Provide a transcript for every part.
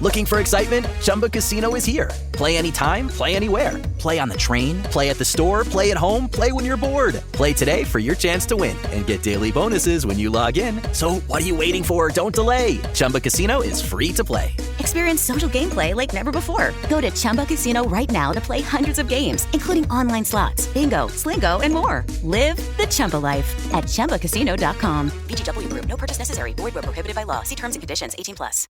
Looking for excitement? Chumba Casino is here. Play anytime, play anywhere. Play on the train, play at the store, play at home, play when you're bored. Play today for your chance to win and get daily bonuses when you log in. So what are you waiting for? Don't delay. Chumba Casino is free to play. Experience social gameplay like never before. Go to Chumba Casino right now to play hundreds of games, including online slots, bingo, Slingo, and more. Live the Chumba life at ChumbaCasino.com. VGW Group. No purchase necessary. Void where prohibited by law. See terms and conditions. 18+.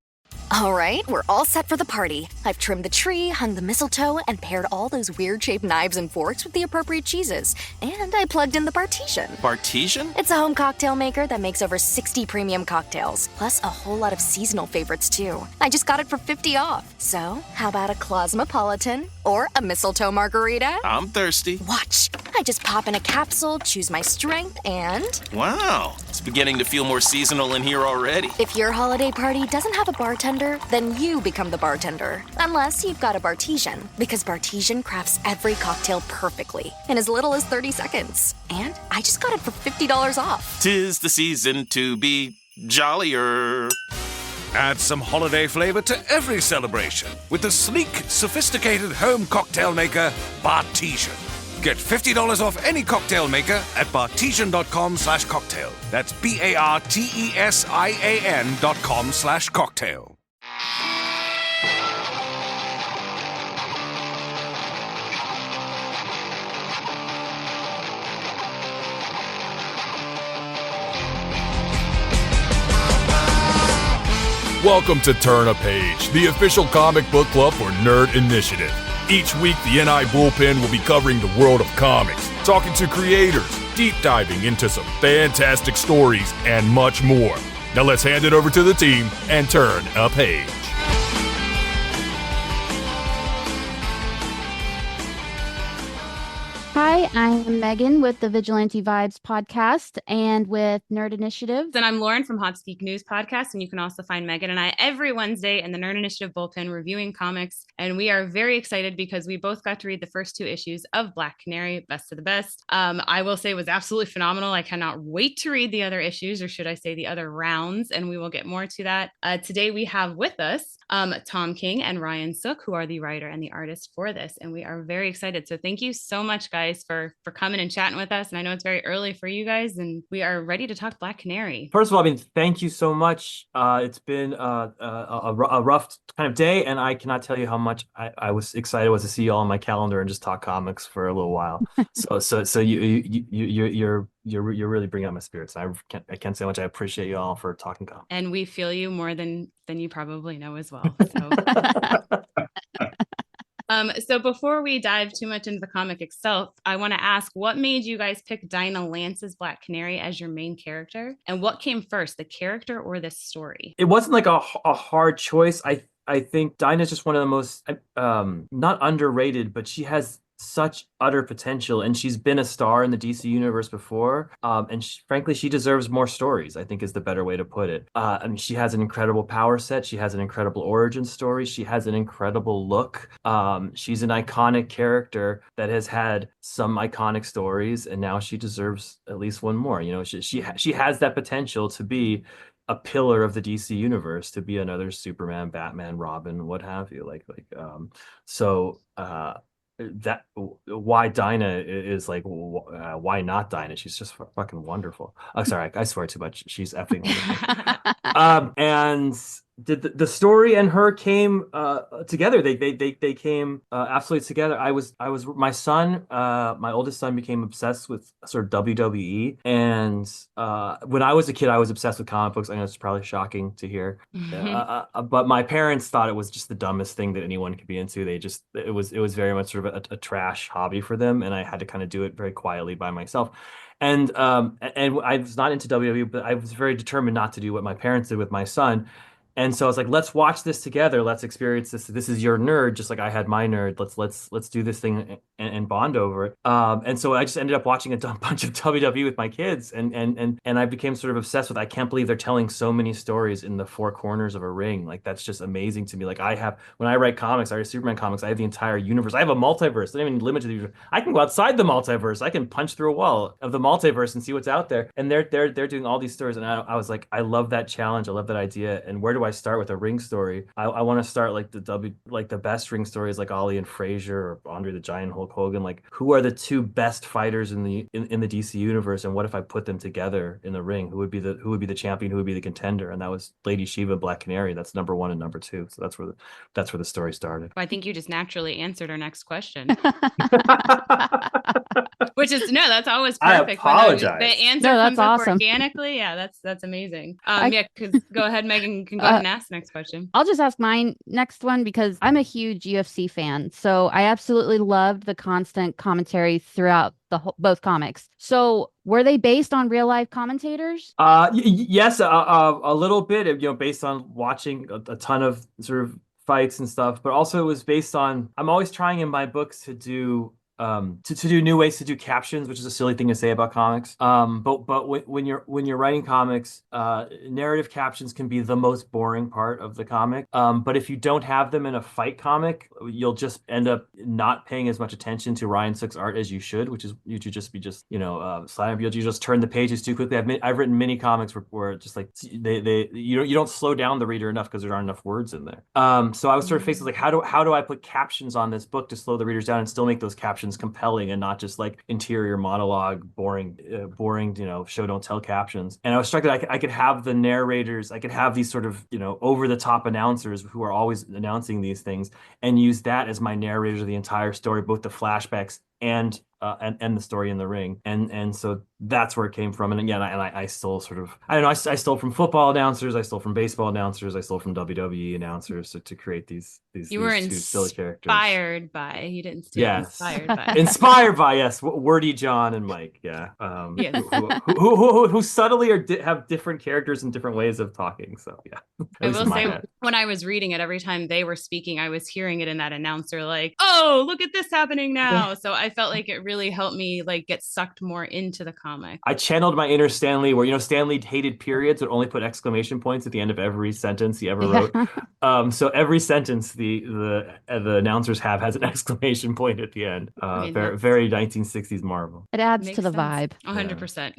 All right, we're all set for the party. I've trimmed the tree, hung the mistletoe, and paired all those weird-shaped knives and forks with the appropriate cheeses. And I plugged in the Bartesian. Bartesian? It's a home cocktail maker that makes over 60 premium cocktails, plus a whole lot of seasonal favorites, too. I just got it for $50 off. So, how about a Cosmopolitan or a mistletoe margarita? I'm thirsty. Watch. I just pop in a capsule, choose my strength, and... Wow, it's beginning to feel more seasonal in here already. If your holiday party doesn't have a bartender, then you become the bartender. Unless you've got a Bartesian, because Bartesian crafts every cocktail perfectly in as little as 30 seconds. And I just got it for $50 off. 'Tis the season to be jollier. Add some holiday flavor to every celebration with the sleek, sophisticated home cocktail maker, Bartesian. Get $50 off any cocktail maker at bartesian.com/cocktail. That's BARTESIAN.com/cocktail. Welcome to Turn a Page, the official comic book club for Nerd Initiative. Each week, the NI Bullpen will be covering the world of comics, talking to creators, deep diving into some fantastic stories, and much more. Now let's hand it over to the team and turn a page. Hi, I'm Megan with the Vigilante Vibes podcast and with Nerd Initiative. And I'm Lauren from Hot Geek News podcast. And you can also find Megan and I every Wednesday in the Nerd Initiative Bullpen reviewing comics. And we are very excited because we both got to read the first 2 issues of Black Canary, Best of the Best. I will say it was absolutely phenomenal. I cannot wait to read the other issues, or should I say the other rounds, and we will get more to that. Today we have with us Tom King and Ryan Sook, who are the writer and the artist for this. And we are very excited. So thank you so much, guys, for coming and chatting with us. And I know it's very early for you guys, and we are ready to talk Black Canary. First of all, thank you so much. It's been a rough kind of day, and I cannot tell you how much I was excited to see you all on my calendar and just talk comics for a little while. So you're really bringing up my spirits. I can't say how much I appreciate you all for talking comics. And we feel you more than you probably know as well. So. So before we dive too much into the comic itself, I want to ask, what made you guys pick Dinah Lance's Black Canary as your main character? And what came first, the character or the story? It wasn't like a hard choice. I think Dinah's just one of the most, not underrated, but she has such utter potential, and she's been a star in the DC universe before, and frankly she deserves more stories, I think, is the better way to put it. She has an incredible power set, she has an incredible origin story, she has an incredible look. She's an iconic character that has had some iconic stories, and now she deserves at least one more. You know, she has that potential to be a pillar of the DC universe, to be another Superman, Batman, Robin, what have you. That why Dinah is like, why not Dinah? She's just fucking wonderful. Oh, sorry, I swear too much. She's effing wonderful. And the story and her came together. They came absolutely together. I was my son, my oldest son, became obsessed with sort of WWE, and when I was a kid, I was obsessed with comic books. I know it's probably shocking to hear, but my parents thought it was just the dumbest thing that anyone could be into. It was very much sort of a trash hobby for them, and I had to kind of do it very quietly by myself. And I was not into WWE, but I was very determined not to do what my parents did with my son. And so I was like, let's watch this together. Let's experience this. This is your nerd, just like I had my nerd. Let's do this thing and bond over it. And so I just ended up watching a bunch of WWE with my kids, and I became sort of obsessed with. I can't believe they're telling so many stories in the 4 corners of a ring. Like, that's just amazing to me. Like, when I write comics, I write Superman comics. I have the entire universe. I have a multiverse. I don't even limit to the universe. I can go outside the multiverse. I can punch through a wall of the multiverse and see what's out there. And they're doing all these stories, and I was like, I love that challenge. I love that idea. And where do do I start with a ring story? I want to start like the best ring stories like Ollie and Frazier or Andre the Giant, Hulk Hogan. Like, who are the two best fighters in the DC universe, and what if I put them together in the ring? Who would be the champion? Who would be the contender? And that was Lady Shiva, Black Canary. That's number one and number two. So that's where the story started. I think you just naturally answered our next question. Which is that's always perfect. I apologize. The answer comes up organically. Yeah, that's amazing. Because go ahead, Megan, you can go ahead and ask the next question. I'll just ask mine next one because I'm a huge UFC fan. So I absolutely loved the constant commentary throughout both comics. So were they based on real life commentators? Yes, a little bit, based on watching a ton of sort of fights and stuff, but also it was based on, I'm always trying in my books to do new ways to do captions, which is a silly thing to say about comics. But when you're writing comics, narrative captions can be the most boring part of the comic. But if you don't have them in a fight comic, you'll just end up not paying as much attention to Ryan Sook's art as you should, which is you should just be sliding. You just turn the pages too quickly. I've written many comics where just like you don't slow down the reader enough because there aren't enough words in there. So I was sort of faced with like, how do I put captions on this book to slow the readers down and still make those captions compelling and not just like interior monologue, boring, show don't tell captions. And I was struck that I could have the narrators, I could have these sort of, over the top announcers who are always announcing these things and use that as my narrators of the entire story, both the flashbacks and the story in the ring, and so that's where it came from. And again, I stole sort of, I don't know, I stole from football announcers, I stole from baseball announcers, I stole from WWE announcers to create these you were two silly characters. Inspired by, you didn't steal. Yes. Inspired by. Inspired by, yes, Wordy John and Mike, yeah, yes. who subtly have different characters and different ways of talking. So yeah, I will say, when I was reading it, every time they were speaking, I was hearing it in that announcer, like, oh, look at this happening now. So I felt like it really helped me like get sucked more into the comic. I channeled my inner Stan Lee, where Stan Lee hated periods, would only put exclamation points at the end of every sentence he ever wrote. So every sentence the announcers has an exclamation point at the end. Very 1960s Marvel. It adds to the vibe. 100%.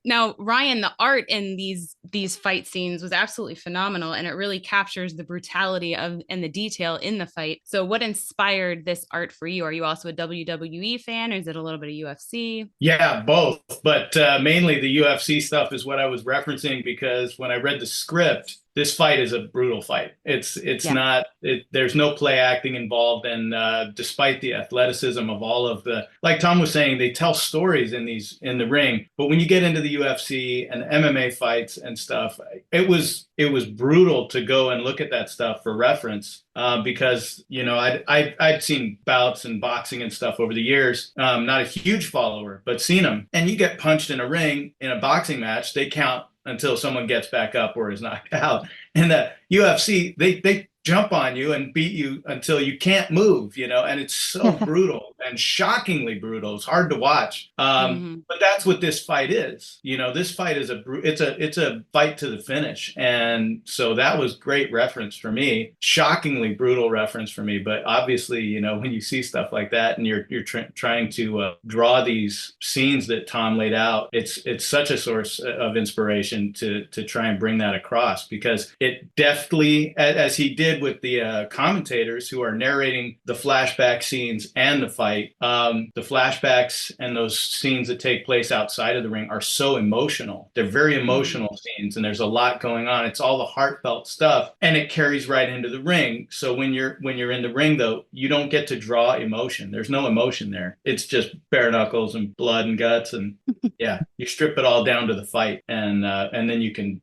Now, Ryan, the art in these fight scenes was absolutely phenomenal, and it really captures the brutality and the detail in the fight. So what inspired this art for you? Are you also a WWE fan, or is it a little bit of UFC? Yeah, both, but mainly the UFC stuff is what I was referencing, because when I read the script, this fight is a brutal fight. There's no play acting involved. And despite the athleticism of all of like Tom was saying, they tell stories in the ring. But when you get into the UFC and MMA fights and stuff, it was brutal to go and look at that stuff for reference. Because, I'd seen bouts and boxing and stuff over the years. Not a huge follower, but seen them. And you get punched in a ring in a boxing match, they count until someone gets back up or is knocked out. And the UFC, they jump on you and beat you until you can't move, and it's so brutal and shockingly brutal. It's hard to watch. But that's what this fight is. This fight is it's a fight to the finish. And so that was great reference for me, shockingly brutal reference for me. But obviously, when you see stuff like that and you're trying to draw these scenes that Tom laid out, it's such a source of inspiration to try and bring that across, because it deftly, as he did with the commentators who are narrating the flashback scenes and the fight. The flashbacks and those scenes that take place outside of the ring are so emotional. They're very emotional scenes, and there's a lot going on. It's all the heartfelt stuff, and it carries right into the ring. So when you're in the ring, though, you don't get to draw emotion. There's no emotion there. It's just bare knuckles and blood and guts, and yeah, you strip it all down to the fight, and then you can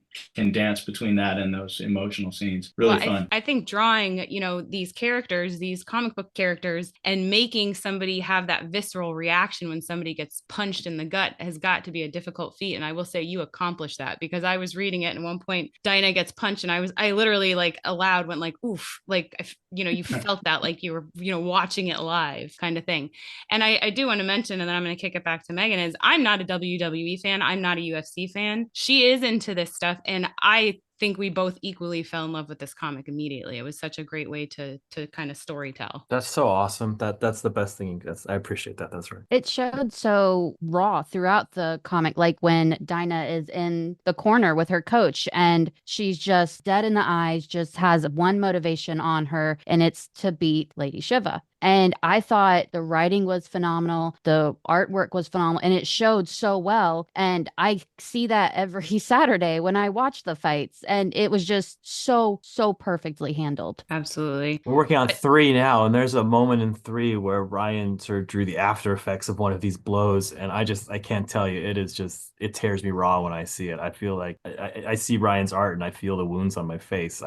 dance between that and those emotional scenes. Really fun. I think drawing, these characters, these comic book characters, and making somebody have that visceral reaction when somebody gets punched in the gut has got to be a difficult feat. And I will say you accomplished that, because I was reading it, and at one point Dinah gets punched, and I literally like aloud went like, oof, like, you felt that like you were, watching it live kind of thing. And I do want to mention, and then I'm going to kick it back to Megan, is I'm not a WWE fan. I'm not a UFC fan. She is into this stuff. And I think we both equally fell in love with this comic immediately. It was such a great way to kind of story tell. That's so awesome. That's the best thing. I appreciate that. That's right. It showed so raw throughout the comic, like when Dinah is in the corner with her coach and she's just dead in the eyes, just has one motivation on her, and it's to beat Lady Shiva. And I thought the writing was phenomenal. The artwork was phenomenal, and it showed so well. And I see that every Saturday when I watch the fights, and it was just so, so perfectly handled. Absolutely. We're working on 3 now, and there's a moment in 3 where Ryan sort of drew the after effects of one of these blows, and I can't tell you, it tears me raw when I see it. I feel like I see Ryan's art and I feel the wounds on my face.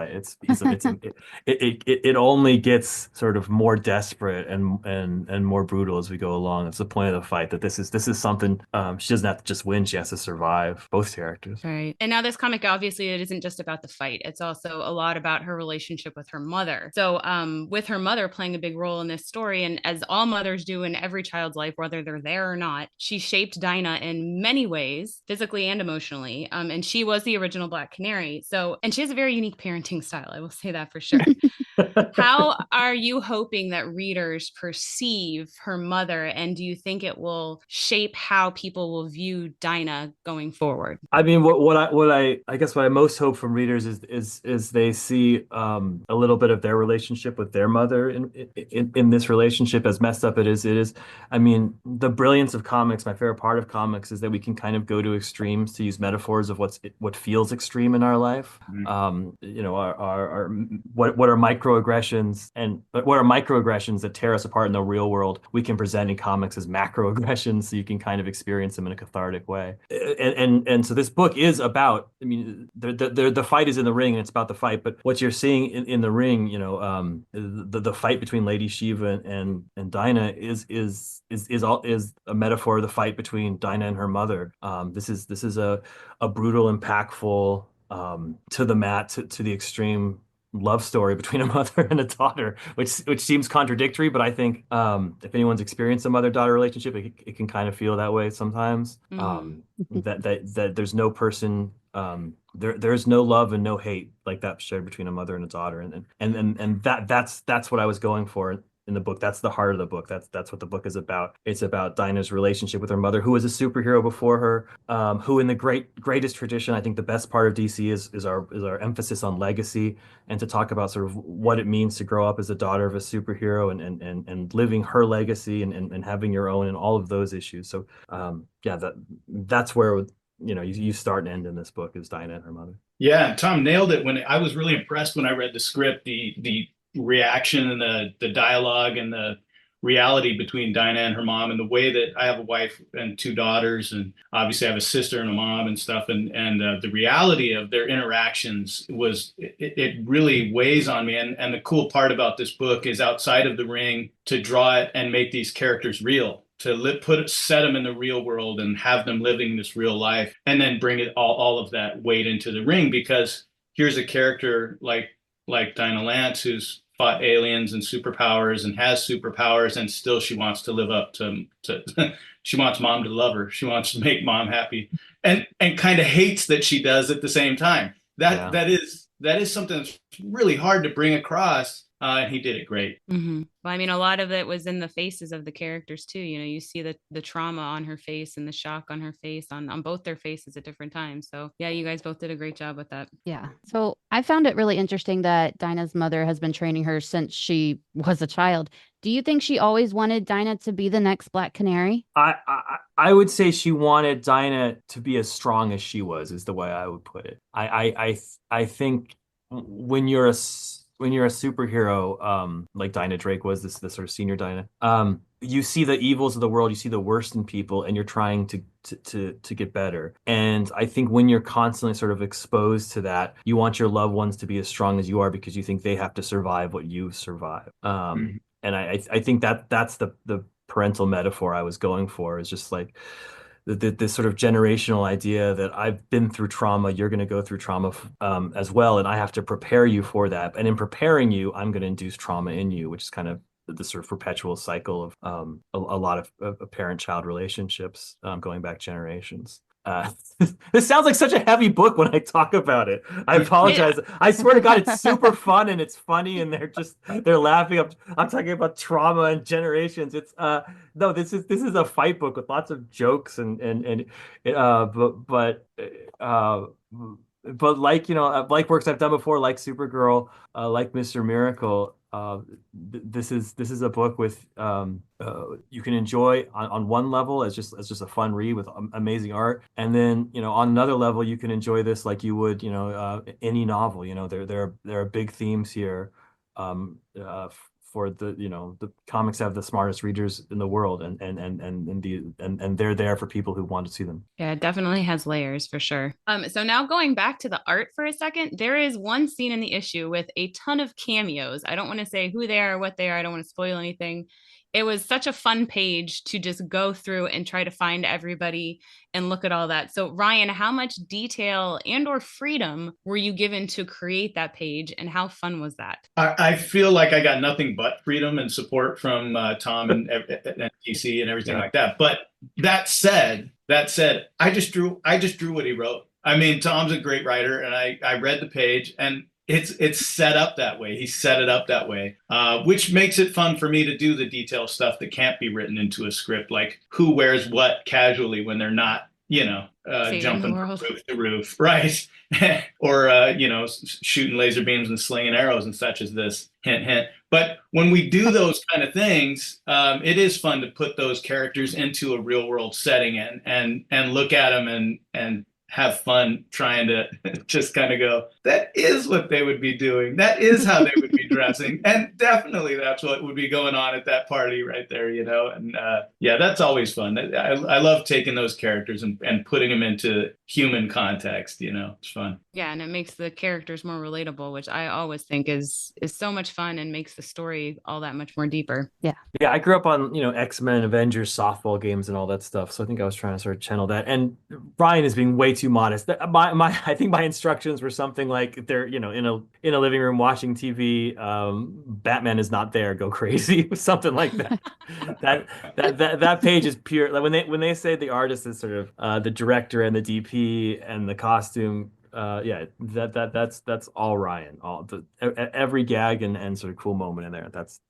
It only gets sort of more desperate and more brutal as we go along. It's the point of the fight that this is something she doesn't have to just win; she has to survive. Both characters, right? And now this comic, obviously, it isn't just about the fight. It's also a lot about her relationship with her mother. So, with her mother playing a big role in this story, and as all mothers do in every child's life, whether they're there or not, she shaped Dinah in many ways, physically and emotionally. And she was the original Black Canary. So, and she has a very unique parenting style. I will say that for sure. How are you hoping that readers perceive her mother, and do you think it will shape how people will view Dinah going forward? I mean, what I guess what I most hope from readers is they see a little bit of their relationship with their mother in this relationship, as messed up it is. It is. I mean, the brilliance of comics, my favorite part of comics, is that we can kind of go to extremes to use metaphors of what feels extreme in our life. You know, what are microaggressions, and what are microaggressions that tear us apart in the real world, we can present in comics as macroaggressions, so you can kind of experience them in a cathartic way. And so this book is about, I mean, the fight is in the ring and it's about the fight, but what you're seeing in the ring, you know, the fight between Lady Shiva and Dinah is a metaphor of the fight between Dinah and her mother. This is a brutal, impactful, to the mat, to the extreme love story between a mother and a daughter, which seems contradictory, but I think if anyone's experienced a mother-daughter relationship, it can kind of feel that way sometimes. That there's no person, there's no love and no hate like that shared between a mother and a daughter, and that's what I was going for in the book. That's the heart of the book. That's what the book is about. It's about Dinah's relationship with her mother, who was a superhero before her, who in the greatest tradition, I think the best part of DC is our emphasis on legacy, and to talk about sort of what it means to grow up as a daughter of a superhero and living her legacy and having your own, and all of those issues. So yeah, that's where, you know, you start and end in this book, is Dinah and her mother. Yeah, Tom nailed it. When I was really impressed when I read the script, the reaction and the dialogue and the reality between Dinah and her mom, and the way that I have a wife and 2 daughters, and obviously I have a sister and a mom and stuff, and the reality of their interactions it really weighs on me. And the cool part about this book is, outside of the ring, to draw it and make these characters real, to set them in the real world and have them living this real life, and then bring it all of that weight into the ring, because here's a character like Dinah Lance, who's fought aliens and superpowers and has superpowers, and still she wants to live up to she wants mom to love her. She wants to make mom happy, and kind of hates that she does at the same time. That is something that's really hard to bring across. And he did it great. Mm-hmm. Well, I mean, a lot of it was in the faces of the characters too. You know, you see the trauma on her face and the shock on her face, on both their faces at different times. So yeah, you guys both did a great job with that. Yeah. So I found it really interesting that Dinah's mother has been training her since she was a child. Do you think she always wanted Dinah to be the next Black Canary? I would say she wanted Dinah to be as strong as she was, is the way I would put it. I think when you're a superhero, like Dinah Drake was, this sort of senior Dinah, you see the evils of the world, you see the worst in people, and you're trying to get better. And I think when you're constantly sort of exposed to that, you want your loved ones to be as strong as you are, because you think they have to survive what you've survived. And I think that's the parental metaphor I was going for, is just like this sort of generational idea that I've been through trauma, you're going to go through trauma as well, and I have to prepare you for that. And in preparing you, I'm going to induce trauma in you, which is kind of the sort of perpetual cycle of a lot of parent-child relationships going back generations. This sounds like such a heavy book when I talk about it. I apologize. I swear to God, it's super fun and it's funny and they're laughing. I'm talking about trauma and generations. It's no, this is a fight book with lots of jokes and uh but like, like works I've done before, like Supergirl, like Mr. Miracle, this is a book with you can enjoy on one level as just a fun read with amazing art, and then on another level you can enjoy this like you would any novel. There are big themes here, for the comics have the smartest readers in the world, and they're there for people who want to see them. Yeah, it definitely has layers for sure. So now going back to the art for a second, there is one scene in the issue with a ton of cameos. I don't want to say who they are or what they are. I don't want to spoil anything. It was such a fun page to just go through and try to find everybody and look at all that. So Ryan, how much detail and or freedom were you given to create that page, and how fun was that? I feel like I got nothing but freedom and support from Tom and TC and everything like that. But that said, I just drew what he wrote. I mean, Tom's a great writer, and I read the page, and it's set up that way. He set it up that way, which makes it fun for me to do the detail stuff that can't be written into a script, like who wears what casually when they're not, jumping from roof to roof, right? Or shooting laser beams and slinging arrows and such as this. Hint, hint. But when we do those kind of things, it is fun to put those characters into a real world setting and look at them and have fun trying to just kind of go, that is what they would be doing. That is how they would be dressing. And definitely that's what would be going on at that party right there, And that's always fun. I love taking those characters and putting them into human context, It's fun. Yeah, and it makes the characters more relatable, which I always think is so much fun and makes the story all that much more deeper. Yeah. Yeah, I grew up on, X-Men, Avengers, softball games and all that stuff. So I think I was trying to sort of channel that. And Brian is being way too modest. I think my instructions were something like they're, in a living room watching TV, Batman is not there, go crazy, something like that. that page is pure. Like when they say the artist is sort of the director and the DP and the costume, that's all Ryan. Every gag and sort of cool moment in there. That's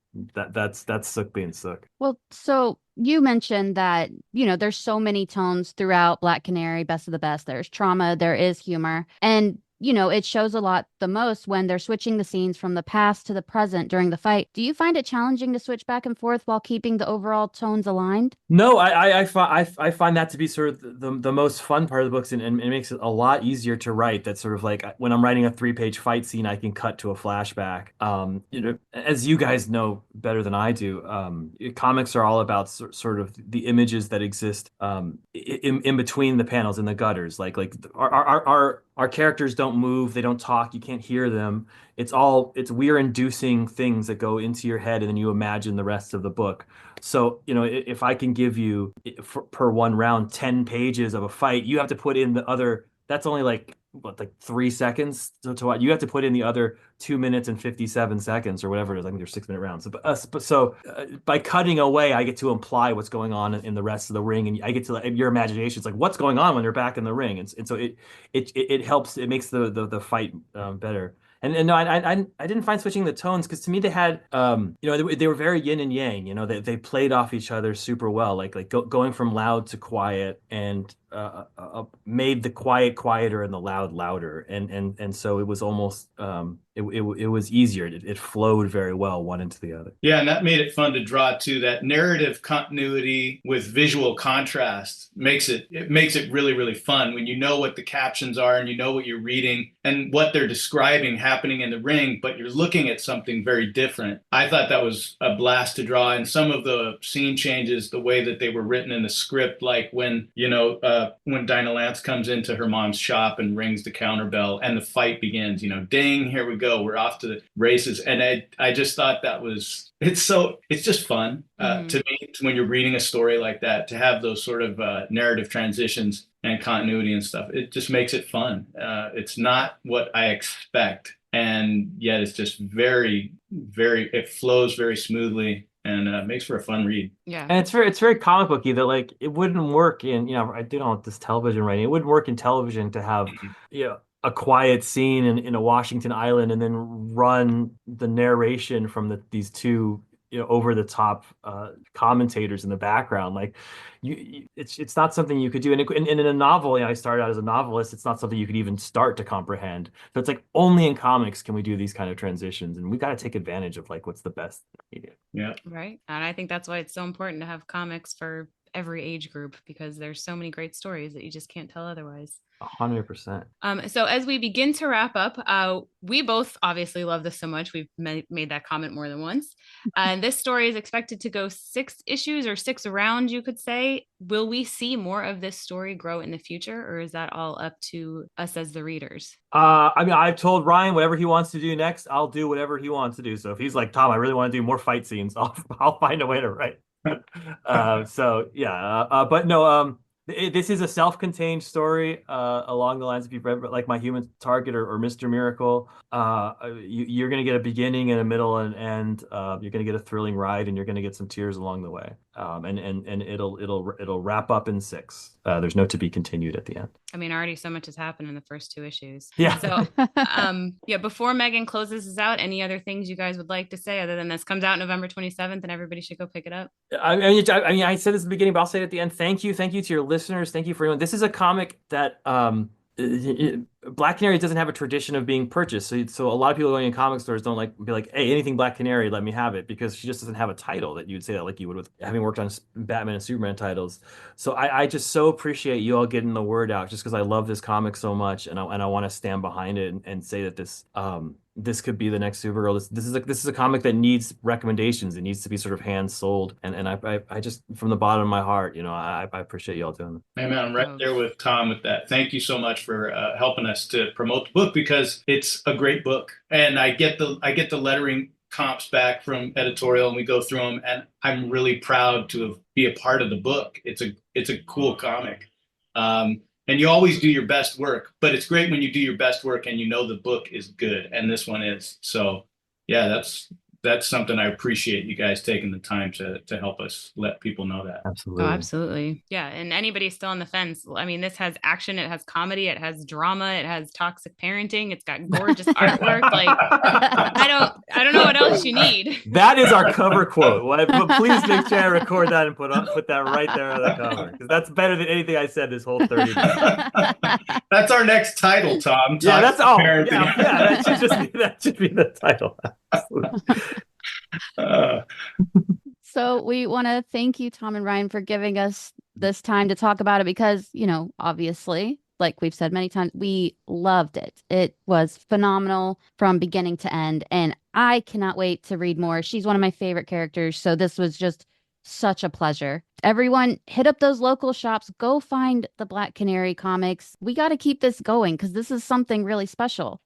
Sook being Sook. Well, so you mentioned that, there's so many tones throughout Black Canary, Best of the Best. There's trauma, there is humor. And it shows a lot the most when they're switching the scenes from the past to the present during the fight. Do you find it challenging to switch back and forth while keeping the overall tones aligned? No, I find that to be sort of the most fun part of the books, and it makes it a lot easier to write. That sort of like when I'm writing a 3-page fight scene, I can cut to a flashback. As you guys know better than I do, comics are all about sort of the images that exist in between the panels in the gutters. Like our characters don't move, they don't talk, you can't hear them. It's we're inducing things that go into your head, and then you imagine the rest of the book. So, if I can give you per one round 10 pages of a fight, you have to put in the other. That's only like 3 seconds to watch. You have to put in the other 2 minutes and 57 seconds or whatever it is. I think they're 6-minute rounds. So by cutting away, I get to imply what's going on in the rest of the ring, and I get to your imagination. It's like what's going on when they're back in the ring, and so it helps. It makes the fight better. And no, I didn't find switching the tones, because to me they had they were very yin and yang. They played off each other super well, like going from loud to quiet, and made the quiet quieter and the loud louder, and so it was almost it was easier. It flowed very well one into the other. Yeah, and that made it fun to draw too. That narrative continuity with visual contrast makes it really, really fun when you know what the captions are and you know what you're reading and what they're describing happening in the ring, but you're looking at something very different. I thought that was a blast to draw, and some of the scene changes, the way that they were written in the script, like when Dinah Lance comes into her mom's shop and rings the counterbell and the fight begins, ding, here we go, we're off to the races. And I just thought it's just fun to me when you're reading a story like that, to have those sort of narrative transitions and continuity and stuff. It just makes it fun. It's not what I expect, and yet it's just very, very, it flows very smoothly. and makes for a fun read. Yeah. And it's very comic booky that like it wouldn't work in, I did all this television writing. It wouldn't work in television to have, a quiet scene in a Washington Island and then run the narration from these two over the top commentators in the background. Like it's not something you could do. And in a novel, I started out as a novelist. It's not something you could even start to comprehend. So it's like only in comics can we do these kind of transitions, and we got to take advantage of like what's the best media. Yeah. Right. And I think that's why it's so important to have comics for every age group, because there's so many great stories that you just can't tell otherwise. 100%. So as we begin to wrap up, we both obviously love this so much. We've made that comment more than once. And this story is expected to go 6 issues or 6 rounds, you could say. Will we see more of this story grow in the future, or is that all up to us as the readers? I mean, I've told Ryan whatever he wants to do next, I'll do whatever he wants to do. So if he's like, Tom, I really want to do more fight scenes, I'll find a way to write. So yeah, but no, this is a self-contained story along the lines, if you've read like My Human Target or Mr. Miracle. You're going to get a beginning and a middle and end. You're going to get a thrilling ride, and you're going to get some tears along the way. And it'll wrap up in 6. There's no to be continued at the end. I mean, already so much has happened in the first 2 issues. Yeah. So, before Megan closes this out, any other things you guys would like to say other than this comes out November 27th and everybody should go pick it up? I mean, I said this at the beginning, but I'll say it at the end. Thank you to your listeners. Thank you for everyone. This is a comic that Black Canary doesn't have a tradition of being purchased. So a lot of people going in comic stores don't be like, hey, anything Black Canary, let me have it, because she just doesn't have a title that you'd say that like you would with having worked on Batman and Superman titles. So I just so appreciate you all getting the word out, just because I love this comic so much, and I want to stand behind it and say that this could be the next Supergirl. This is a comic that needs recommendations. It needs to be sort of hand sold, and I just, from the bottom of my heart, I appreciate you all doing it. Hey man, I'm right there with Tom with that. Thank you so much for helping us to promote the book, because it's a great book, and I get the lettering comps back from editorial, and we go through them, and I'm really proud to be a part of the book. It's a cool comic. And you always do your best work, but it's great when you do your best work and you know the book is good, and this one is. So yeah, that's something I appreciate you guys taking the time to help us let people know that. Absolutely. Oh, absolutely. Yeah. And anybody still on the fence, I mean, this has action, it has comedy, it has drama, it has toxic parenting, it's got gorgeous artwork. Like, I don't know what else you need. That is our cover quote. But please make sure I record that and put that right there on the cover, because that's better than anything I said this whole 30 minutes. That's our next title, Tom. Yeah, that should be the title. So we want to thank you, Tom and Ryan, for giving us this time to talk about it, because, obviously, like we've said many times, we loved it. It was phenomenal from beginning to end, and I cannot wait to read more. She's one of my favorite characters, so this was just such a pleasure. Everyone, hit up those local shops. Go find the Black Canary comics. We got to keep this going, because this is something really special.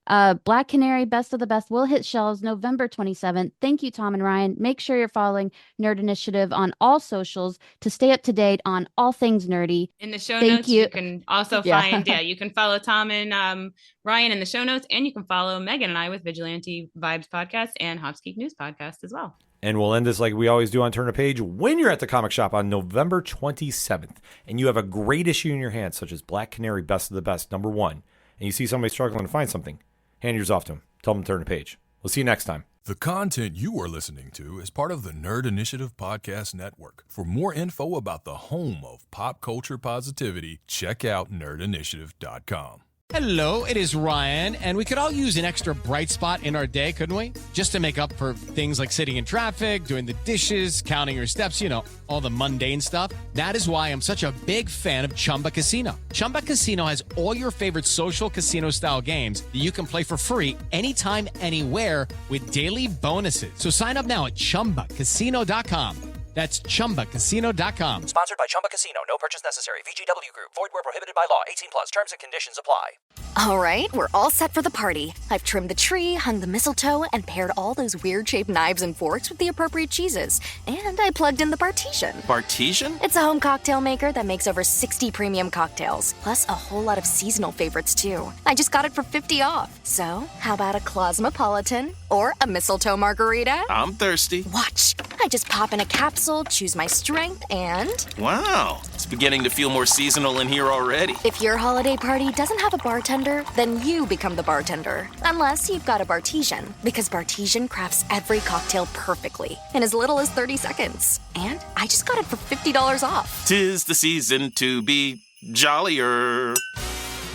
Black Canary, Best of the Best, will hit shelves November 27th. Thank you, Tom and Ryan. Make sure you're following Nerd Initiative on all socials to stay up to date on all things nerdy. In the show notes, you can also find, you can follow Tom and Ryan in the show notes, and you can follow Megan and I with Vigilante Vibes Podcast and Hops Geek News Podcast as well. And we'll end this like we always do on Turn a Page. When you're at the comic shop on November 27th and you have a great issue in your hand, such as Black Canary Best of the Best, #1, and you see somebody struggling to find something, hand yours off to them. Tell them to turn a page. We'll see you next time. The content you are listening to is part of the Nerd Initiative Podcast Network. For more info about the home of pop culture positivity, check out nerdinitiative.com. Hello, it is Ryan, and we could all use an extra bright spot in our day, couldn't we? Just to make up for things like sitting in traffic, doing the dishes, counting your steps, all the mundane stuff. That is why I'm such a big fan of Chumba Casino. Chumba Casino has all your favorite social casino-style games that you can play for free anytime, anywhere with daily bonuses. So sign up now at ChumbaCasino.com. That's ChumbaCasino.com. Sponsored by Chumba Casino. No purchase necessary. VGW Group. Void where prohibited by law. 18+. Terms and conditions apply. All right, we're all set for the party. I've trimmed the tree, hung the mistletoe, and paired all those weird-shaped knives and forks with the appropriate cheeses. And I plugged in the Bartesian. Bartesian? It's a home cocktail maker that makes over 60 premium cocktails, plus a whole lot of seasonal favorites, too. I just got it for 50 off. So, how about a Cosmopolitan or a mistletoe margarita? I'm thirsty. Watch. I just pop in a capsule, choose my strength, and... Wow, it's beginning to feel more seasonal in here already. If your holiday party doesn't have a bartender, then you become the bartender. Unless you've got a Bartesian, because Bartesian crafts every cocktail perfectly in as little as 30 seconds. And I just got it for $50 off. 'Tis the season to be jollier.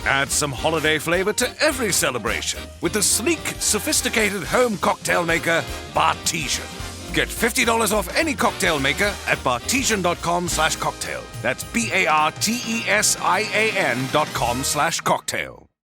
Add some holiday flavor to every celebration with the sleek, sophisticated home cocktail maker, Bartesian. Get $50 off any cocktail maker at bartesian.com/cocktail. That's BARTESIAN.com/cocktail.